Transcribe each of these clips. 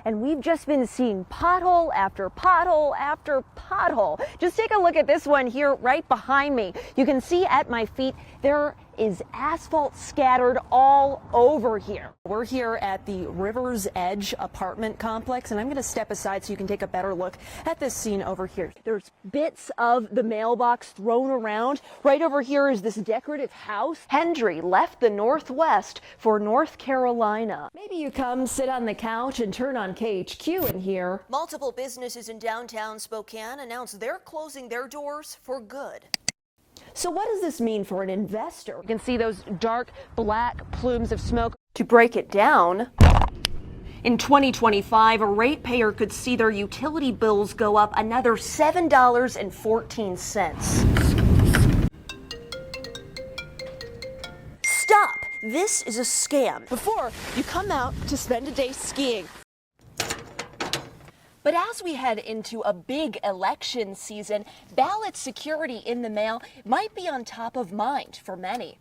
and we've just been seeing pothole after pothole after pothole. Just take a look at this one here right behind me. You can see at my feet there is asphalt scattered all over here. We're here at the River's Edge apartment complex, and I'm going to step aside so you can take a better look at this scene over here. There's bits of the mailbox thrown around. Right over here is this decorative house. Hendry left the Northwest for North Carolina. Maybe you come sit on the couch and turn on KHQ in here. Multiple businesses in downtown Spokane announced they're closing their doors for good. So what does this mean for an investor? You can see those dark black plumes of smoke. To break it down, in 2025, a ratepayer could see their utility bills go up another $7.14. Stop! This is a scam. Before you come out to spend a day skiing. But as we head into a big election season, ballot security in the mail might be on top of mind for many.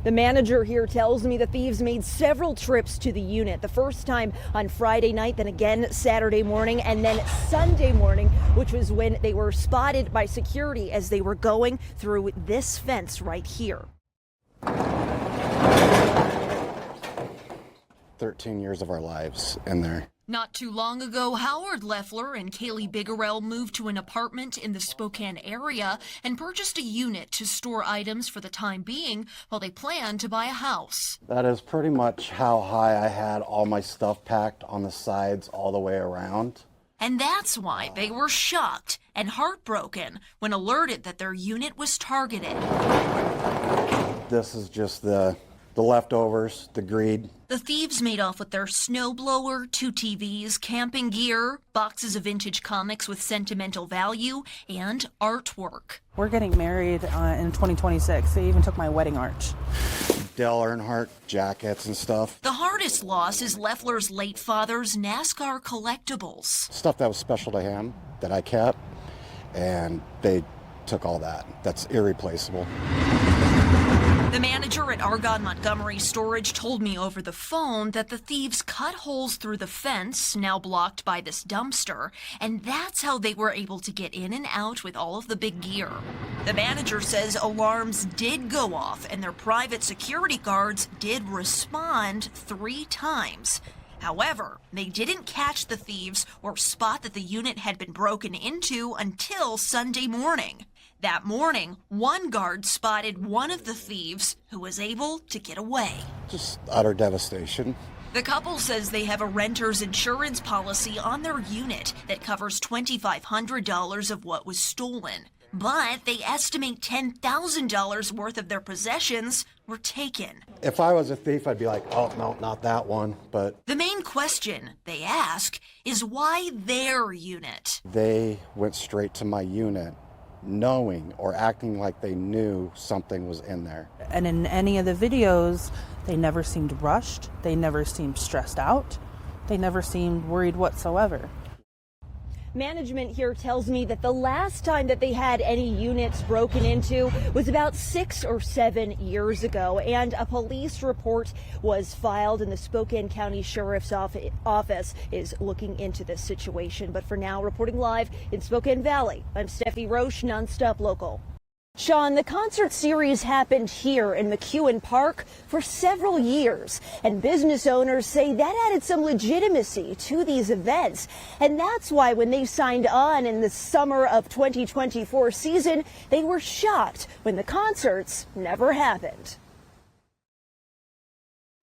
The manager here tells me the thieves made several trips to the unit. The first time on Friday night, then again Saturday morning, and then Sunday morning, which was when they were spotted by security as they were going through this fence right here. 13 years of our lives in there. Not too long ago, Howard Leffler and Kaylee Bigarell moved to an apartment in the Spokane area and purchased a unit to store items for the time being while they planned to buy a house. That is pretty much how high I had all my stuff packed on the sides all the way around. And that's why they were shocked and heartbroken when alerted that their unit was targeted. This is just the leftovers, the greed. The thieves made off with their snowblower, 2 TVs, camping gear, boxes of vintage comics with sentimental value, and artwork. We're getting married in 2026. They even took my wedding arch. Dale Earnhardt jackets and stuff. The hardest loss is Leffler's late father's NASCAR collectibles. Stuff that was special to him that I kept, and they took all that. That's irreplaceable. The manager at Argonne Montgomery Storage told me over the phone that the thieves cut holes through the fence, now blocked by this dumpster, and that's how they were able to get in and out with all of the big gear. The manager says alarms did go off and their private security guards did respond 3 times. However, they didn't catch the thieves or spot that the unit had been broken into until Sunday morning. That morning, one guard spotted one of the thieves who was able to get away. Just utter devastation. The couple says they have a renter's insurance policy on their unit that covers $2,500 of what was stolen. But they estimate $10,000 worth of their possessions were taken. If I was a thief, I'd be like, oh, no, not that one. But the main question they ask is why their unit? They went straight to my unit, knowing or acting like they knew something was in there. And in any of the videos, they never seemed rushed. They never seemed stressed out. They never seemed worried whatsoever. Management here tells me that the last time that they had any units broken into was about 6 or 7 years ago, and a police report was filed, and the Spokane County Sheriff's Office is looking into this situation. But for now, reporting live in Spokane Valley, I'm Steffi Roche, Nonstop Local. Sean, the concert series happened here in McEwen Park for several years, and business owners say that added some legitimacy to these events. And that's why when they signed on in the summer of 2024 season, they were shocked when the concerts never happened.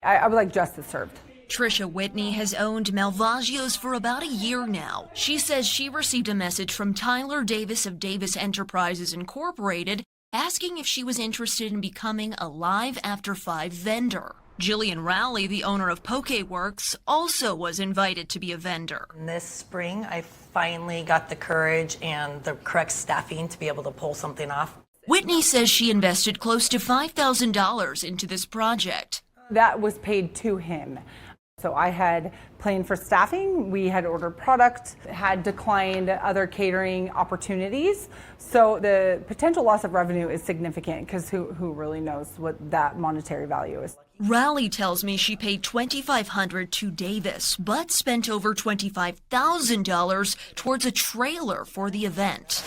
I would like justice served. Trisha Whitney has owned Malvaggio's for about a year now. She says she received a message from Tyler Davis of Davis Enterprises Incorporated asking if she was interested in becoming a Live After 5 vendor. Jillian Rowley, the owner of Pokeworks, also was invited to be a vendor. This spring, I finally got the courage and the correct staffing to be able to pull something off. Whitney says she invested close to $5,000 into this project. That was paid to him. So I had planned for staffing, we had ordered product, had declined other catering opportunities. So the potential loss of revenue is significant because who really knows what that monetary value is. Raleigh tells me she paid $2,500 to Davis, but spent over $25,000 towards a trailer for the event.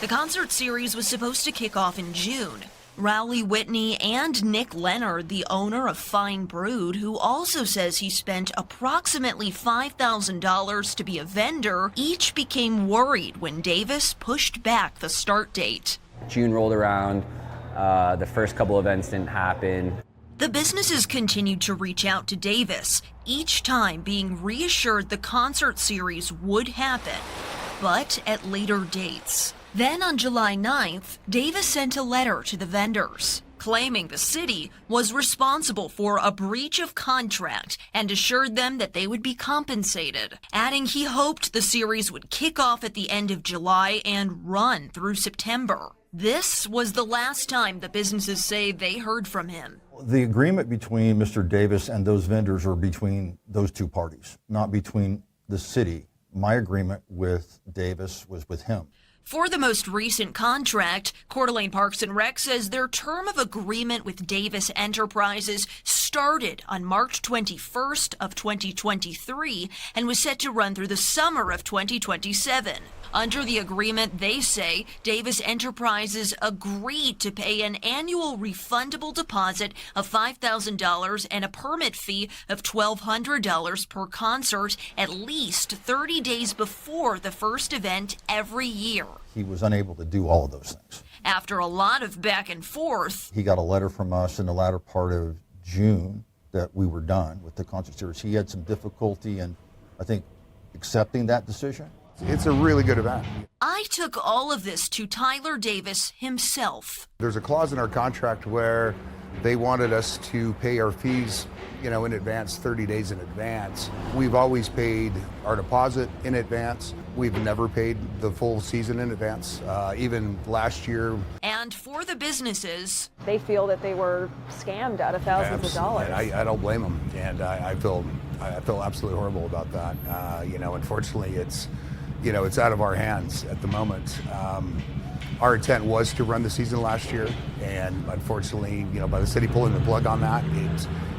The concert series was supposed to kick off in June. Rowley Whitney and Nick Leonard, the owner of Fine Brood, who also says he spent approximately $5,000 to be a vendor, each became worried when Davis pushed back the start date. June rolled around, the first couple events didn't happen. The businesses continued to reach out to Davis, each time being reassured the concert series would happen, but at later dates. Then on July 9th, Davis sent a letter to the vendors, claiming the city was responsible for a breach of contract and assured them that they would be compensated, adding he hoped the series would kick off at the end of July and run through September. This was the last time the businesses say they heard from him. The agreement between Mr. Davis and those vendors are between those two parties, not between the city. My agreement with Davis was with him. For the most recent contract, Coeur d'Alene Parks and Rec says their term of agreement with Davis Enterprises started on March 21st of 2023 and was set to run through the summer of 2027. Under the agreement, they say Davis Enterprises agreed to pay an annual refundable deposit of $5,000 and a permit fee of $1,200 per concert at least 30 days before the first event every year. He was unable to do all of those things. After a lot of back and forth, He got a letter from us in the latter part of June that we were done with the concert series. He had some difficulty in, I think, accepting that decision. It's a really good event. I took all of this to Tyler Davis himself. There's a clause in our contract where they wanted us to pay our fees, in advance, 30 days in advance. We've always paid our deposit in advance. We've never paid the full season in advance, even last year. And for the businesses, They feel that they were scammed out of thousands of dollars. I don't blame them, and I feel absolutely horrible about that. Unfortunately, it's out of our hands at the moment. Our intent was to run the season last year, and unfortunately, by the city pulling the plug on that,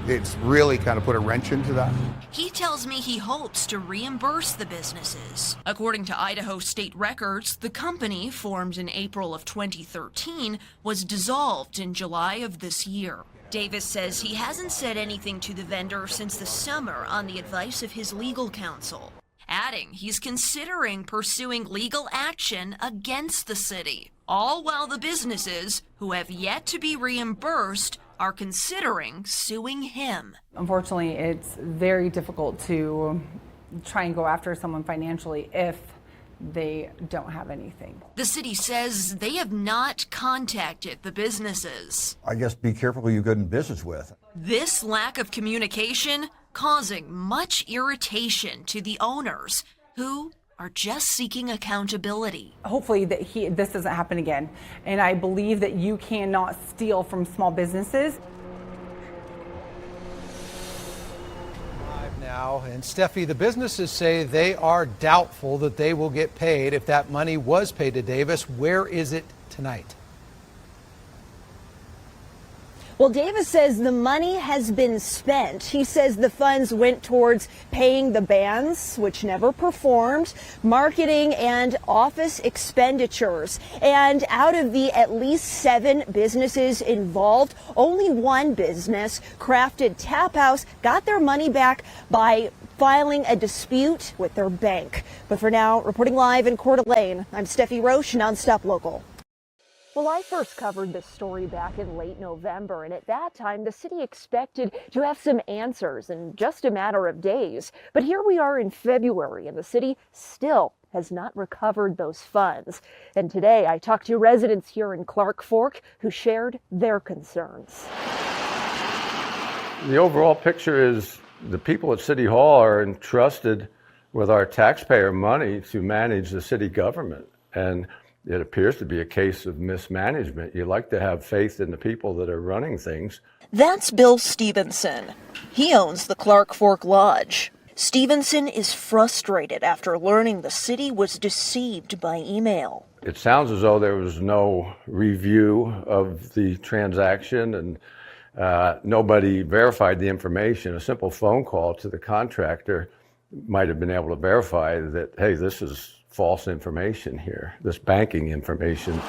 it's really kind of put a wrench into that. he tells me he hopes to reimburse the businesses. According to Idaho state records, the company, formed in April of 2013, was dissolved in July of this year. Davis says he hasn't said anything to the vendor since the summer on the advice of his legal counsel, adding he's considering pursuing legal action against the city, all while the businesses, who have yet to be reimbursed, are considering suing him. Unfortunately, it's very difficult to try and go after someone financially if they don't have anything. The city says they have not contacted the businesses. I guess be careful who you go in business with. This lack of communication causing much irritation to the owners, who are just seeking accountability. Hopefully that this doesn't happen again. And I believe that you cannot steal from small businesses. Now, and Steffi, the businesses say they are doubtful that they will get paid if that money was paid to Davis. Where is it tonight? Well, Davis says the money has been spent. He says the funds went towards paying the bands, which never performed, marketing, and office expenditures. And out of the at least 7 businesses involved, only one business, Crafted Tap House, got their money back by filing a dispute with their bank. But for now, reporting live in Coeur d'Alene, I'm Steffi Roche, Nonstop Local. Well, I first covered this story back in late November, and at that time, the city expected to have some answers in just a matter of days. But here we are in February, and the city still has not recovered those funds. And today, I talked to residents here in Clark Fork who shared their concerns. The overall picture is the people at City Hall are entrusted with our taxpayer money to manage the city government. And it appears to be a case of mismanagement. You like to have faith in the people that are running things. That's Bill Stevenson. He owns the Clark Fork Lodge. Stevenson is frustrated after learning the city was deceived by email. It sounds as though there was no review of the transaction and nobody verified the information. A simple phone call to the contractor might have been able to verify that, hey, this is false information here, this banking information.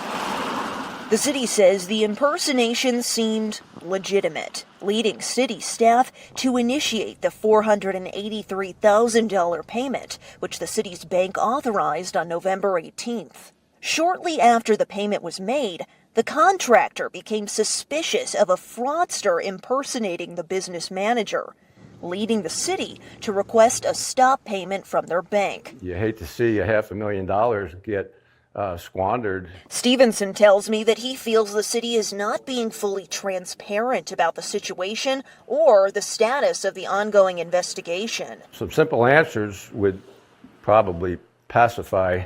The city says the impersonation seemed legitimate, leading city staff to initiate the $483,000 payment, which the city's bank authorized on November 18th. Shortly after the payment was made, the contractor became suspicious of a fraudster impersonating the business manager, leading the city to request a stop payment from their bank. You hate to see $500,000 get squandered. Stevenson tells me that he feels the city is not being fully transparent about the situation or the status of the ongoing investigation. Some simple answers would probably pacify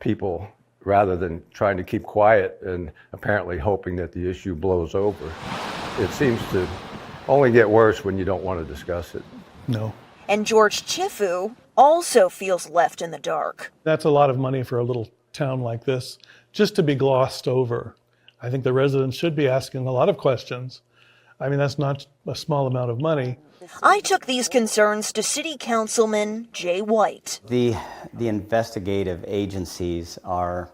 people rather than trying to keep quiet and apparently hoping that the issue blows over. It seems to only get worse when you don't want to discuss it. No. And George Chifu also feels left in the dark. That's a lot of money for a little town like this, just to be glossed over. I think the residents should be asking a lot of questions. I mean, that's not a small amount of money. I took these concerns to City Councilman Jay White. The investigative agencies are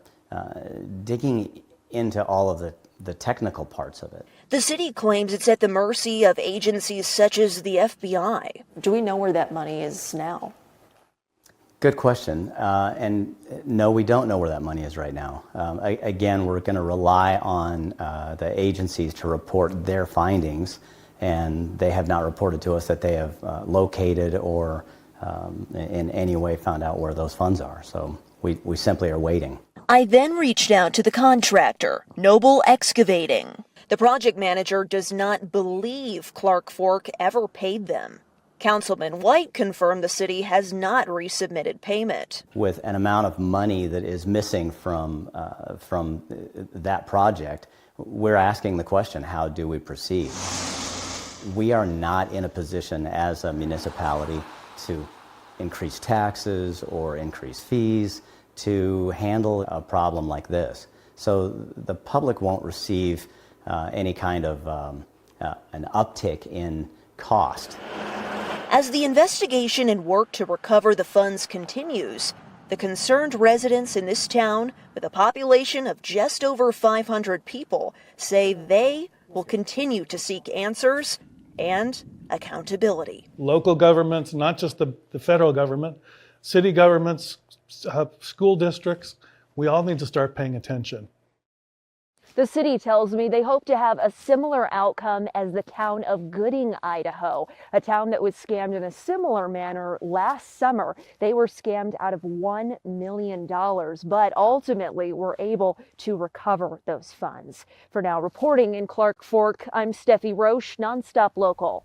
digging into all of the technical parts of it. The city claims it's at the mercy of agencies such as the FBI. Do we know where that money is now? Good question. And no, we don't know where that money is right now. Again, we're going to rely on the agencies to report their findings, and they have not reported to us that they have located or in any way found out where those funds are. So we simply are waiting. I then reached out to the contractor, Noble Excavating. The project manager does not believe Clark Fork ever paid them. Councilman White confirmed the city has not resubmitted payment. With an amount of money that is missing from that project, we're asking the question, how do we proceed? We are not in a position as a municipality to increase taxes or increase fees to handle a problem like this. So the public won't receive any kind of an uptick in cost. As the investigation and work to recover the funds continues, the concerned residents in this town, with a population of just over 500 people, say they will continue to seek answers and accountability. Local governments, not just the federal government, city governments, school districts, we all need to start paying attention. The city tells me they hope to have a similar outcome as the town of Gooding, Idaho, a town that was scammed in a similar manner last summer. They were scammed out of $1 million, but ultimately were able to recover those funds. For now, reporting in Clark Fork, I'm Steffi Roche, Nonstop Local.